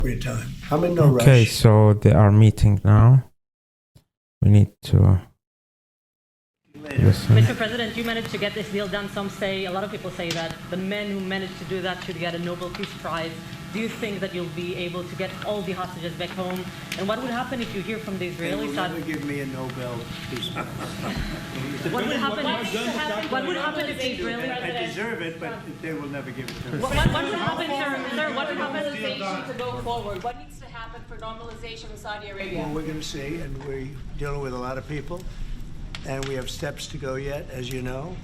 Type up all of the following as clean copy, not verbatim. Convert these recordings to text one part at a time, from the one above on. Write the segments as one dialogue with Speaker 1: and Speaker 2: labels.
Speaker 1: time. I'm in no rush.
Speaker 2: Okay, so they are meeting now. We need to listen.
Speaker 3: Mr. President, you managed to get this deal done. A lot of people say that the men who managed to do that should get a Nobel Peace Prize. Do you think that you'll be able to get all the hostages back home? And what would happen if you hear from the Israeli side?
Speaker 1: They will never give me a Nobel Peace Prize.
Speaker 3: What would happen if the Israeli president...
Speaker 1: I deserve it, but they will never give it to me.
Speaker 3: What would happen, sir? What would happen
Speaker 4: to go forward? What needs to happen for normalization in Saudi Arabia?
Speaker 1: Well, we're going to see, and we're dealing with a lot of people, and we have steps to go yet, as you know.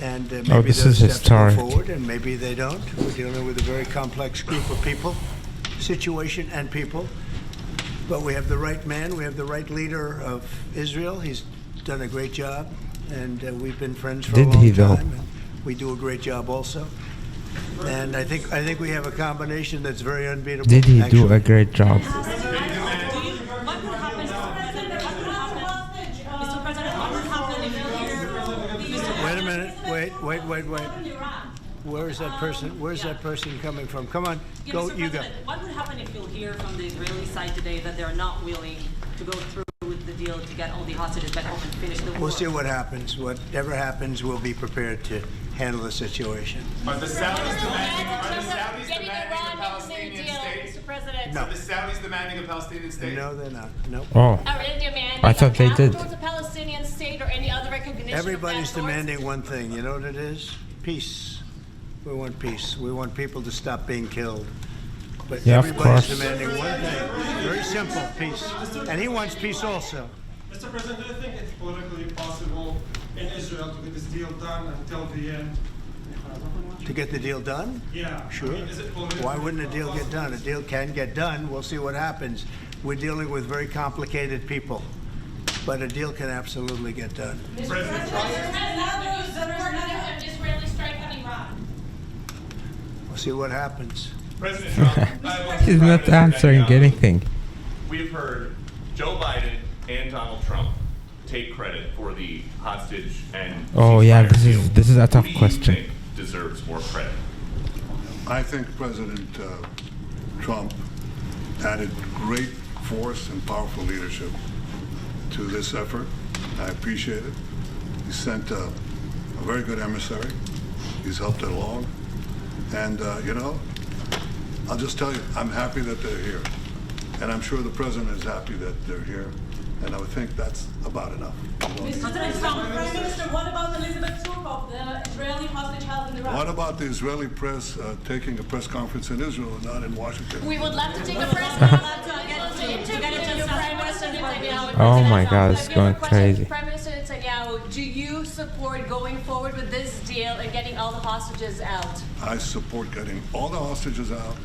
Speaker 1: And maybe
Speaker 2: this
Speaker 1: those
Speaker 2: is
Speaker 1: steps go
Speaker 2: historic.
Speaker 1: forward, and maybe they don't. We're dealing with a very complex group of people, situation and people. But we have the right man. We have the right leader of Israel. He's done a great job, and we've been friends for a long
Speaker 2: Did he, though?
Speaker 1: time. And we do a great job also. And I think we have a combination that's very unbeatable.
Speaker 2: Did he do
Speaker 1: actually.
Speaker 2: a great job?
Speaker 1: Wait a minute. Wait. Where's that person coming from? Come on, go.
Speaker 3: Mr.
Speaker 1: You go.
Speaker 3: President, what would happen if you'll hear from the Israeli side today that they're not willing to go through with the deal to get all the hostages back home and finish the war?
Speaker 1: We'll see what happens. Whatever happens, we'll be prepared to handle the situation.
Speaker 5: Are the Saudis demanding
Speaker 4: Getting Iran
Speaker 5: a
Speaker 4: into the
Speaker 5: Palestinian
Speaker 4: deal,
Speaker 5: state?
Speaker 4: Mr. President.
Speaker 1: No.
Speaker 5: Are the Saudis demanding a Palestinian state?
Speaker 1: No, they're not. Nope.
Speaker 2: Oh,
Speaker 4: Are they demanding
Speaker 2: I thought
Speaker 4: a
Speaker 2: they
Speaker 4: path
Speaker 2: did.
Speaker 4: towards a Palestinian state or any other recognition
Speaker 1: Everybody's
Speaker 4: of that sort?
Speaker 1: demanding one thing. You know what it is? Peace. We want peace. We want people to stop being killed. But
Speaker 2: Yeah, of
Speaker 1: everybody's
Speaker 2: course.
Speaker 1: demanding one thing. Very simple, peace. And he wants peace also.
Speaker 6: Mr. President, do you think it's politically possible in Israel to get this deal done until the end?
Speaker 1: To get the deal done?
Speaker 6: Yeah.
Speaker 1: Sure.
Speaker 6: I mean, is it politically
Speaker 1: Why wouldn't a deal get done? A deal can get done. We'll see what happens. We're dealing with very complicated people. But a deal can absolutely get done.
Speaker 4: Israeli strike on Iran.
Speaker 1: We'll see what happens.
Speaker 5: President Trump, I want
Speaker 2: he's
Speaker 5: to
Speaker 2: not
Speaker 5: Prime Minister
Speaker 2: answering
Speaker 5: Netanyahu.
Speaker 2: anything.
Speaker 5: We've heard Joe Biden and Donald Trump take credit for the hostage and
Speaker 2: Oh yeah,
Speaker 5: ceasefire
Speaker 2: this is a
Speaker 5: deal.
Speaker 2: tough
Speaker 5: Who do you
Speaker 2: question.
Speaker 5: think deserves more credit?
Speaker 7: I think President Trump added great force and powerful leadership to this effort. I appreciate it. He sent a very good emissary. He's helped it along. And, I'll just tell you, I'm happy that they're here. And I'm sure the president is happy that they're here. And I would think that's about enough.
Speaker 3: Prime Minister, what about Elizabeth Surkov, the Israeli hostage held in Iraq?
Speaker 7: What about the Israeli press taking a press conference in Israel and not in Washington?
Speaker 4: We would love to take a press conference to get it to Prime Minister Netanyahu.
Speaker 2: Oh my God, it's
Speaker 4: I have a
Speaker 2: going
Speaker 4: question
Speaker 2: crazy.
Speaker 4: to Prime Minister Netanyahu, do you support going forward with this deal and getting all the hostages out?
Speaker 7: I support getting all the hostages out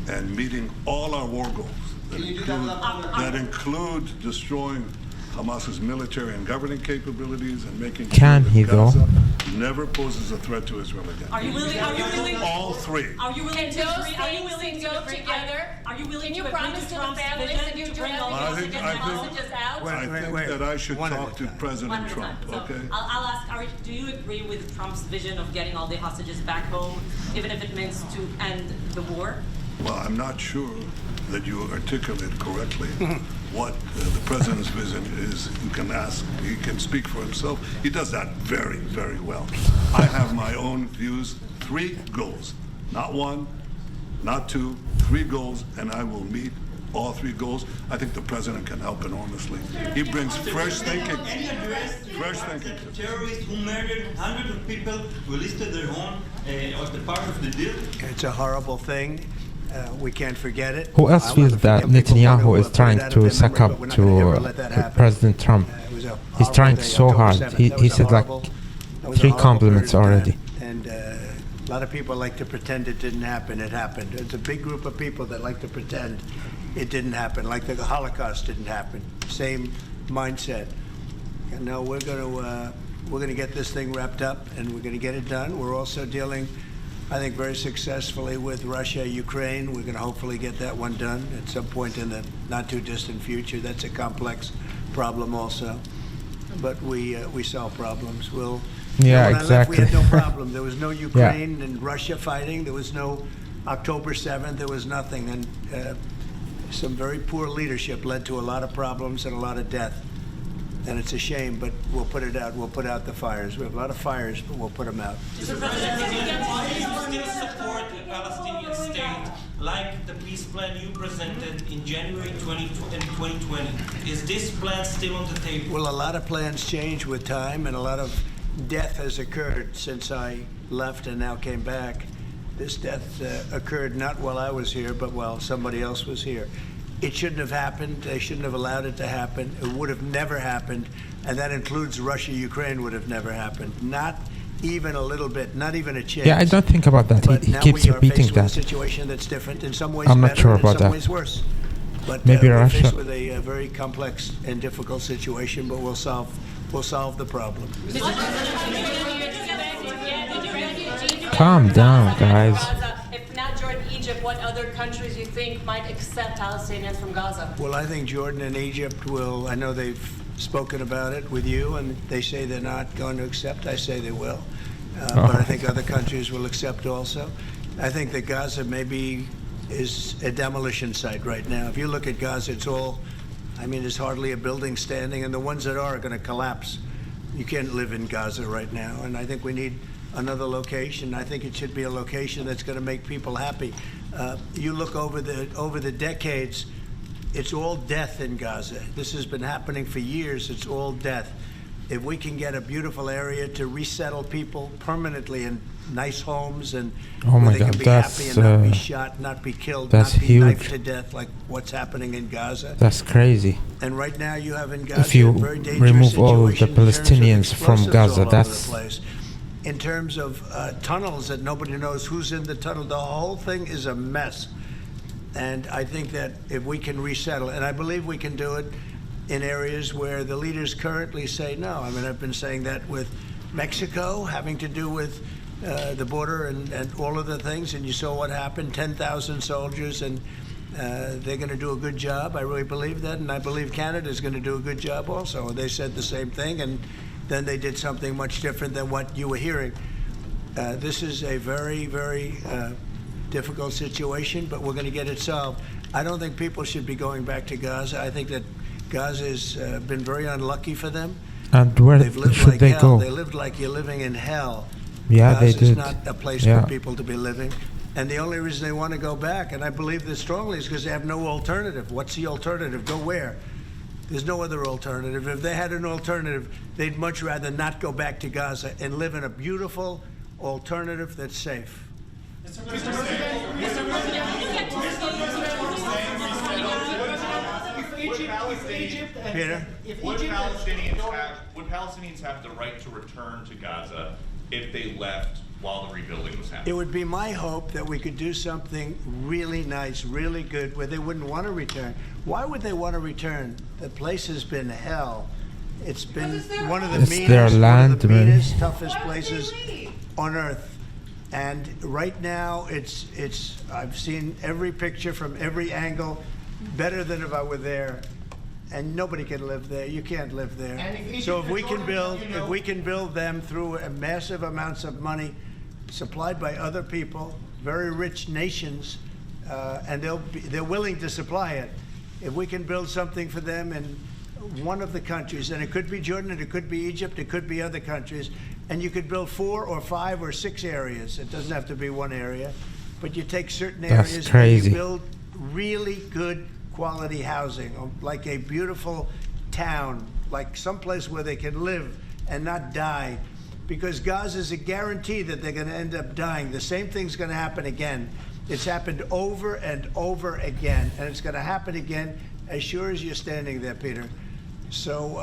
Speaker 7: and meeting all our war goals that include destroying Hamas's military and governing capabilities and making
Speaker 2: Can
Speaker 7: sure
Speaker 2: he,
Speaker 7: that
Speaker 2: though?
Speaker 7: Gaza never poses a threat to Israel again.
Speaker 3: Are you willing?
Speaker 7: All three.
Speaker 3: Are you willing
Speaker 4: And
Speaker 3: to
Speaker 4: those
Speaker 3: agree? Are you
Speaker 4: things
Speaker 3: willing
Speaker 4: can
Speaker 3: to
Speaker 4: go
Speaker 3: agree?
Speaker 4: together?
Speaker 3: Are you willing
Speaker 4: Can you
Speaker 3: to agree
Speaker 4: promise
Speaker 3: to
Speaker 4: to the
Speaker 3: Trump's
Speaker 4: families
Speaker 3: vision
Speaker 4: that you
Speaker 3: to
Speaker 4: do
Speaker 3: bring all the
Speaker 4: everything to
Speaker 3: hostages
Speaker 4: get the
Speaker 3: home?
Speaker 4: hostages out?
Speaker 7: I think
Speaker 1: wait.
Speaker 7: that I should
Speaker 1: One at
Speaker 7: talk
Speaker 1: a
Speaker 7: to
Speaker 1: time.
Speaker 7: President
Speaker 3: One at a
Speaker 7: Trump,
Speaker 3: time. So
Speaker 7: okay?
Speaker 3: I'll ask, do you agree with Trump's vision of getting all the hostages back home, even if it means to end the war?
Speaker 7: Well, I'm not sure that you articulated correctly what the president's vision is. You can ask, he can speak for himself. He does that very, very well. I have my own views, 3 goals, not 1, not 2, 3 goals, and I will meet all 3 goals. I think the president can help enormously. He brings fresh thinking. Fresh thinking.
Speaker 8: Terrorists who murdered hundreds of people who listed their home as the part of the deal.
Speaker 1: It's a horrible thing. We can't forget it.
Speaker 2: Who else
Speaker 1: I
Speaker 2: feels
Speaker 1: wanna
Speaker 2: that
Speaker 1: forget people
Speaker 2: Netanyahu
Speaker 1: who
Speaker 2: is
Speaker 1: have
Speaker 2: trying
Speaker 1: put it out
Speaker 2: to
Speaker 1: of their
Speaker 2: suck
Speaker 1: memory,
Speaker 2: up
Speaker 1: but we're not gonna ever let that
Speaker 2: to
Speaker 1: happen.
Speaker 2: President Trump?
Speaker 1: It was a
Speaker 2: He's
Speaker 1: horrible
Speaker 2: trying
Speaker 1: day,
Speaker 2: so
Speaker 1: October
Speaker 2: hard.
Speaker 1: 7th.
Speaker 2: He
Speaker 1: That was a
Speaker 2: said like
Speaker 1: horrible- that was a
Speaker 2: 3
Speaker 1: horrible
Speaker 2: compliments
Speaker 1: period of
Speaker 2: already.
Speaker 1: time. And a lot of people like to pretend it didn't happen. It happened. There's a big group of people that like to pretend it didn't happen, like the Holocaust didn't happen. Same mindset. And now we're going to get this thing wrapped up, and we're going to get it done. We're also dealing, I think, very successfully with Russia, Ukraine. We're going to hopefully get that one done at some point in the not too distant future. That's a complex problem also. But we solve problems. We'll.
Speaker 2: Yeah,
Speaker 1: when I left, we had
Speaker 2: exactly.
Speaker 1: no problem. There was no Ukraine and Russia fighting. There was no October 7th. There was nothing. And some very poor leadership led to a lot of problems and a lot of death. And it's a shame, but we'll put it out. We'll put out the fires. We have a lot of fires, but we'll put them out.
Speaker 8: Why do you still support a Palestinian state like the peace plan you presented in January 2020? Is this plan still on the table?
Speaker 1: Well, a lot of plans change with time, and a lot of death has occurred since I left and now came back. This death occurred not while I was here, but while somebody else was here. It shouldn't have happened. They shouldn't have allowed it to happen. It would have never happened, and that includes Russia. Ukraine would have never happened. Not even a little bit. Not even a chance.
Speaker 2: Yeah, I don't think about that.
Speaker 1: But
Speaker 2: He
Speaker 1: now
Speaker 2: keeps
Speaker 1: we are
Speaker 2: repeating
Speaker 1: faced with a
Speaker 2: that.
Speaker 1: situation that's different. In some ways,
Speaker 2: I'm not
Speaker 1: better,
Speaker 2: sure
Speaker 1: and
Speaker 2: about
Speaker 1: in some
Speaker 2: that.
Speaker 1: ways worse. But
Speaker 2: Maybe
Speaker 1: we're
Speaker 2: Russia-
Speaker 1: faced with a very complex and difficult situation. But we'll solve the problem.
Speaker 2: Calm down, guys.
Speaker 4: If not Jordan, Egypt, what other countries you think might accept Palestinians from Gaza?
Speaker 1: Well, I think Jordan and Egypt will. I know they've spoken about it with you, and they say they're not going to accept. I say they will. But I think other countries will accept also. I think that Gaza maybe is a demolition site right now. If you look at Gaza, it's all, I mean, there's hardly a building standing, and the ones that are going to collapse. You can't live in Gaza right now, and I think we need another location. I think it should be a location that's going to make people happy. You look over the decades, it's all death in Gaza. This has been happening for years. It's all death. If we can get a beautiful area to resettle people permanently in nice homes and
Speaker 2: Oh
Speaker 1: where
Speaker 2: my
Speaker 1: they can
Speaker 2: God,
Speaker 1: be happy
Speaker 2: that's,
Speaker 1: and not be shot, not be killed,
Speaker 2: that's
Speaker 1: not be knifed
Speaker 2: huge.
Speaker 1: to death like what's happening in Gaza.
Speaker 2: That's crazy.
Speaker 1: And right now you have in Gaza
Speaker 2: If you
Speaker 1: a very dangerous
Speaker 2: remove all the
Speaker 1: situation in terms of
Speaker 2: Palestinians from
Speaker 1: explosives
Speaker 2: Gaza,
Speaker 1: all over
Speaker 2: that's-
Speaker 1: the place. In terms of tunnels that nobody knows who's in the tunnel, the whole thing is a mess. And I think that if we can resettle, and I believe we can do it in areas where the leaders currently say no. I mean, I've been saying that with Mexico, having to do with the border and all of the things, and you saw what happened, 10,000 soldiers, and they're going to do a good job. I really believe that, and I believe Canada's going to do a good job also. They said the same thing, and then they did something much different than what you were hearing. This is a very, very difficult situation, but we're going to get it solved. I don't think people should be going back to Gaza. I think that Gaza has been very unlucky for them.
Speaker 2: And where
Speaker 1: They've lived
Speaker 2: should
Speaker 1: like
Speaker 2: they
Speaker 1: hell.
Speaker 2: go?
Speaker 1: They lived like you're living in hell.
Speaker 2: Yeah, they
Speaker 1: Gaza's
Speaker 2: did.
Speaker 1: not a place
Speaker 2: Yeah.
Speaker 1: for people to be living. And the only reason they want to go back, and I believe this strongly, is because they have no alternative. What's the alternative? Go where? There's no other alternative. If they had an alternative, they'd much rather not go back to Gaza and live in a beautiful alternative that's safe. Peter?
Speaker 5: Would Palestinians have the right to return to Gaza if they left while the rebuilding was
Speaker 1: It
Speaker 5: happening?
Speaker 1: would be my hope that we could do something really nice, really good, where they wouldn't want to return. Why would they want to return? The place has been hell. It's been one of the
Speaker 2: It's their
Speaker 1: meanest,
Speaker 2: land, man.
Speaker 1: toughest places on earth. And right now, it's. I've seen every picture from every angle, better than if I were there. And nobody can live there. You can't live there. So if we can build them through massive amounts of money supplied by other people, very rich nations, and they're willing to supply it. If we can build something for them in one of the countries, and it could be Jordan, and it could be Egypt, it could be other countries, and you could build 4 or 5 or 6 areas. It doesn't have to be one area, but you take certain
Speaker 2: That's
Speaker 1: areas
Speaker 2: crazy.
Speaker 1: and you build really good quality housing, like a beautiful town, like someplace where they can live and not die. Because Gaza is a guarantee that they're going to end up dying. The same thing's going to happen again. It's happened over and over again, and it's going to happen again as sure as you're standing there, Peter. So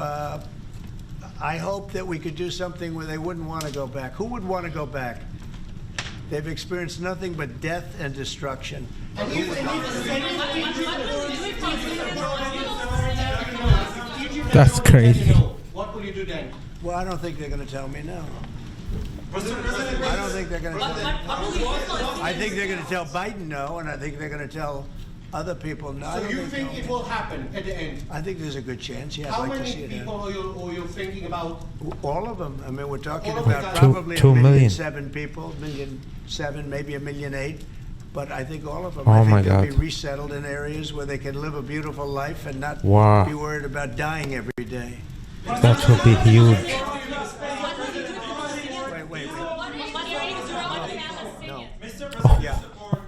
Speaker 1: I hope that we could do something where they wouldn't want to go back. Who would want to go back? They've experienced nothing but death and destruction.
Speaker 2: That's crazy.
Speaker 6: What will you do then?
Speaker 1: Well, I don't think they're going to tell me no. I don't think they're going to tell me. I think they're going to tell Biden no, and I think they're going to tell other people no. I
Speaker 6: So
Speaker 1: don't
Speaker 6: you think
Speaker 1: no.
Speaker 6: it will happen at the end?
Speaker 1: I think there's a good chance. Yeah,
Speaker 6: How
Speaker 1: I'd like to
Speaker 6: many
Speaker 1: see it
Speaker 6: people
Speaker 1: happen.
Speaker 6: are you thinking about?
Speaker 1: All of them. I mean, we're talking
Speaker 6: All of them.
Speaker 1: about
Speaker 6: Two-
Speaker 1: probably
Speaker 2: 2 million.
Speaker 1: 1,000,007 people, 1,007,000, maybe 1,008,000. But I think all of them,
Speaker 2: Oh
Speaker 1: I
Speaker 2: my
Speaker 1: think they'll be
Speaker 2: God.
Speaker 1: resettled in areas where they can live a beautiful life and not
Speaker 2: Wow.
Speaker 1: be worried about dying every day.
Speaker 2: That will be huge.
Speaker 1: Wait, wait, wait.
Speaker 4: What are you doing with
Speaker 1: No.
Speaker 6: Mr. President,
Speaker 1: Yeah.
Speaker 6: support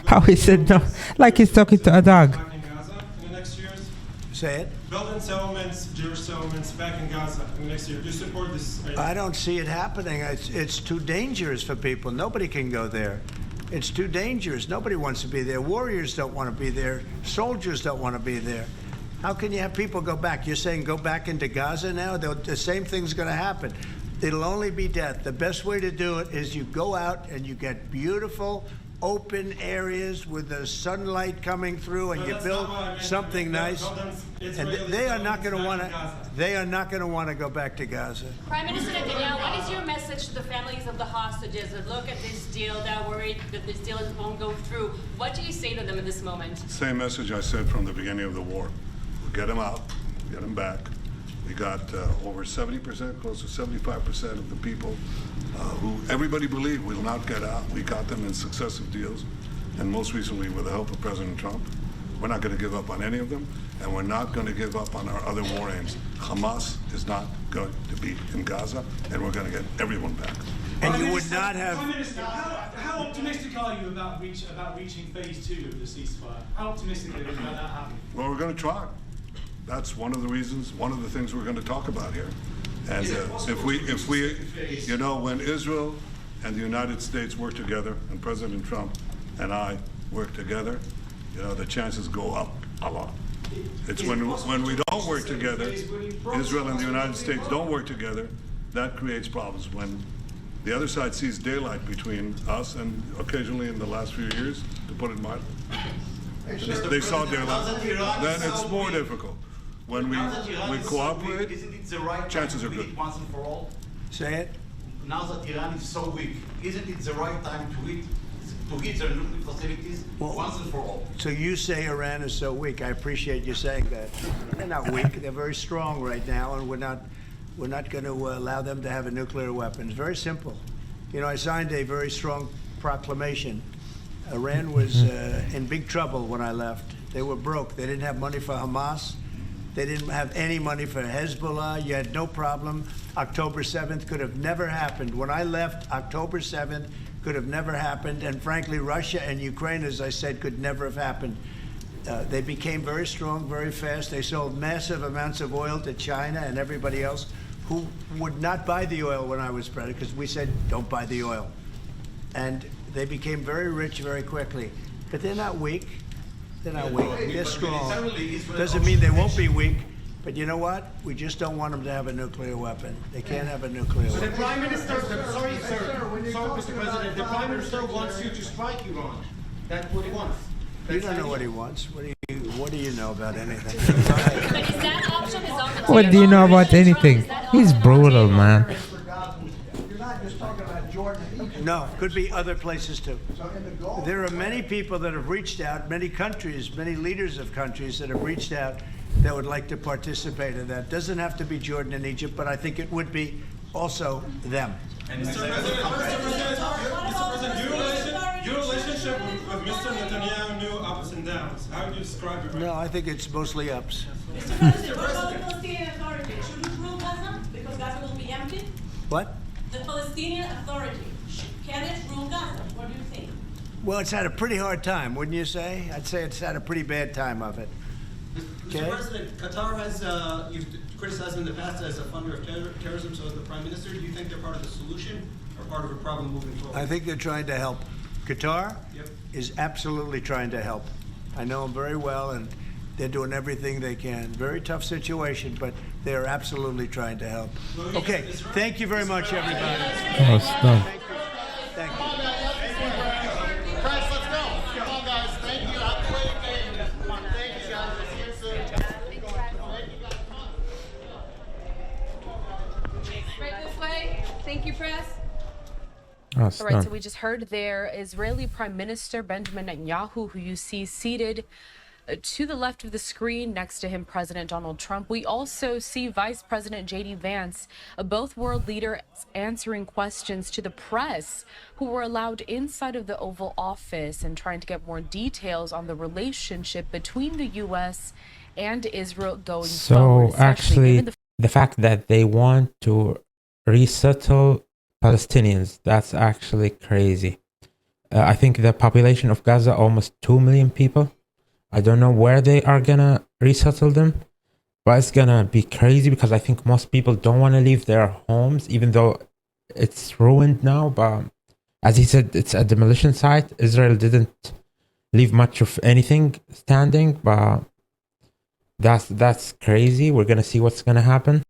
Speaker 2: How he said no, like he's talking to a dog.
Speaker 6: back in Gaza in the next years?
Speaker 1: Say it.
Speaker 6: Building settlements, Jewish settlements back in Gaza in the next year. Do you support this idea?
Speaker 1: I don't see it happening. It's too dangerous for people. Nobody can go there. It's too dangerous. Nobody wants to be there. Warriors don't want to be there. Soldiers don't want to be there. How can you have people go back? You're saying go back into Gaza now? The same thing's going to happen. It'll only be death. The best way to do it is you go out and you get beautiful, open areas with the sunlight coming through, and
Speaker 6: No,
Speaker 1: you
Speaker 6: that's
Speaker 1: build
Speaker 6: not what I meant.
Speaker 1: something nice. And they are not going to want to. They are not going to want to go back to Gaza.
Speaker 4: Prime Minister Netanyahu, what is your message to the families of the hostages that look at this deal, that are worried that this deal won't go through? What do you say to them in this moment?
Speaker 7: Same message I said from the beginning of the war. We'll get them out, get them back. We got over 70%, close to 75% of the people who everybody believed will not get out. We got them in successive deals, and most recently with the help of President Trump. We're not going to give up on any of them, and we're not going to give up on our other war aims. Hamas is not going to be in Gaza, and we're going to get everyone back.
Speaker 1: And you would not have.
Speaker 9: Prime Minister, how optimistic are you about reaching phase 2 of the ceasefire? How optimistic are you about that happening?
Speaker 7: Well, we're going to try. That's one of the reasons, one of the things we're going to talk about here. And if we, you know, when Israel and the United States work together, and President Trump and I work together, you know, the chances go up a lot. It's when we don't work together, Israel and the United States don't work together, that creates problems. When the other side sees daylight between us, and occasionally in the last few years, to put it mildly, they saw daylight, then it's more difficult. When we cooperate,
Speaker 10: isn't it the right
Speaker 7: chances
Speaker 10: time
Speaker 7: are
Speaker 10: to
Speaker 7: good.
Speaker 10: hit once and for all?
Speaker 1: Say it.
Speaker 10: Now that Iran is so weak, isn't it the right time to hit their nuclear facilities once and for all?
Speaker 1: So you say Iran is so weak. I appreciate you saying that. They're not weak. They're very strong right now, and we're not going to allow them to have a nuclear weapon. It's very simple. You know, I signed a very strong proclamation. Iran was in big trouble when I left. They were broke. They didn't have money for Hamas. They didn't have any money for Hezbollah. You had no problem. October 7th could have never happened. When I left, October 7th could have never happened. And frankly, Russia and Ukraine, as I said, could never have happened. They became very strong very fast. They sold massive amounts of oil to China and everybody else who would not buy the oil when I was president, because we said, don't buy the oil. And they became very rich very quickly. But they're not weak. They're not weak. They're strong. Doesn't mean they won't be weak. But you know what? We just don't want them to have a nuclear weapon. They can't have a nuclear
Speaker 9: The
Speaker 1: weapon.
Speaker 9: Prime Minister, sorry, Mr. President, the Prime Minister wants you to strike Iran. That's what he wants.
Speaker 1: You don't know what he wants. What do you know about anything?
Speaker 4: But is that option is on the table?
Speaker 2: What do you know about anything? He's brutal, man.
Speaker 11: You're not just talking about Jordan and Egypt.
Speaker 1: No, could be other places too.
Speaker 11: So in the Gulf,
Speaker 1: There are many people that have reached out, many countries, many leaders of countries that have reached out that would like to participate in that. Doesn't have to be Jordan and Egypt, but I think it would be also them.
Speaker 6: Mr. President, your relationship with Mr. Netanyahu knew ups and downs. How would you describe it?
Speaker 1: No, I think it's mostly ups.
Speaker 12: Mr. President, what about the Palestinian Authority? Should it rule Gaza? Because Gaza will be empty?
Speaker 1: What?
Speaker 12: The Palestinian Authority, can it rule Gaza? What do you think?
Speaker 1: Well, it's had a pretty hard time, wouldn't you say? I'd say it's had a pretty bad time of it.
Speaker 13: Mr. President, Qatar has, you've criticized in the past as a funder of terrorism, so as the Prime Minister, do you think they're part of the solution or part of a problem moving forward?
Speaker 1: I think they're trying to help. Qatar
Speaker 13: Yep.
Speaker 1: is absolutely trying to help. I know them very well, and they're doing everything they can. Very tough situation, but they're absolutely trying to help. Okay, thank you very much, everybody.
Speaker 2: Oh, stop.
Speaker 1: Thank you.
Speaker 11: Press, let's go. Come on, guys. Thank you. Have a great day. Come on, thank you, guys. I'll see you soon.
Speaker 4: Right this way. Thank you, press.
Speaker 2: Oh,
Speaker 14: All right,
Speaker 2: stop.
Speaker 14: so we just heard there Israeli Prime Minister Benjamin Netanyahu, who you see seated To the left of the screen, next to him, President Donald Trump. We also see Vice President J.D. Vance, both world leaders answering questions to the press who were allowed inside of the Oval Office and trying to get more details on the relationship between the U.S. and Israel going forward.
Speaker 2: So actually, the fact that they want to resettle Palestinians, that's actually crazy. I think the population of Gaza, almost 2 million people. I don't know where they are gonna resettle them, but it's gonna be crazy because I think most people don't want to leave their homes, even though it's ruined now. But as he said, it's a demolition site. Israel didn't leave much of anything standing, but that's crazy. We're gonna see what's gonna happen.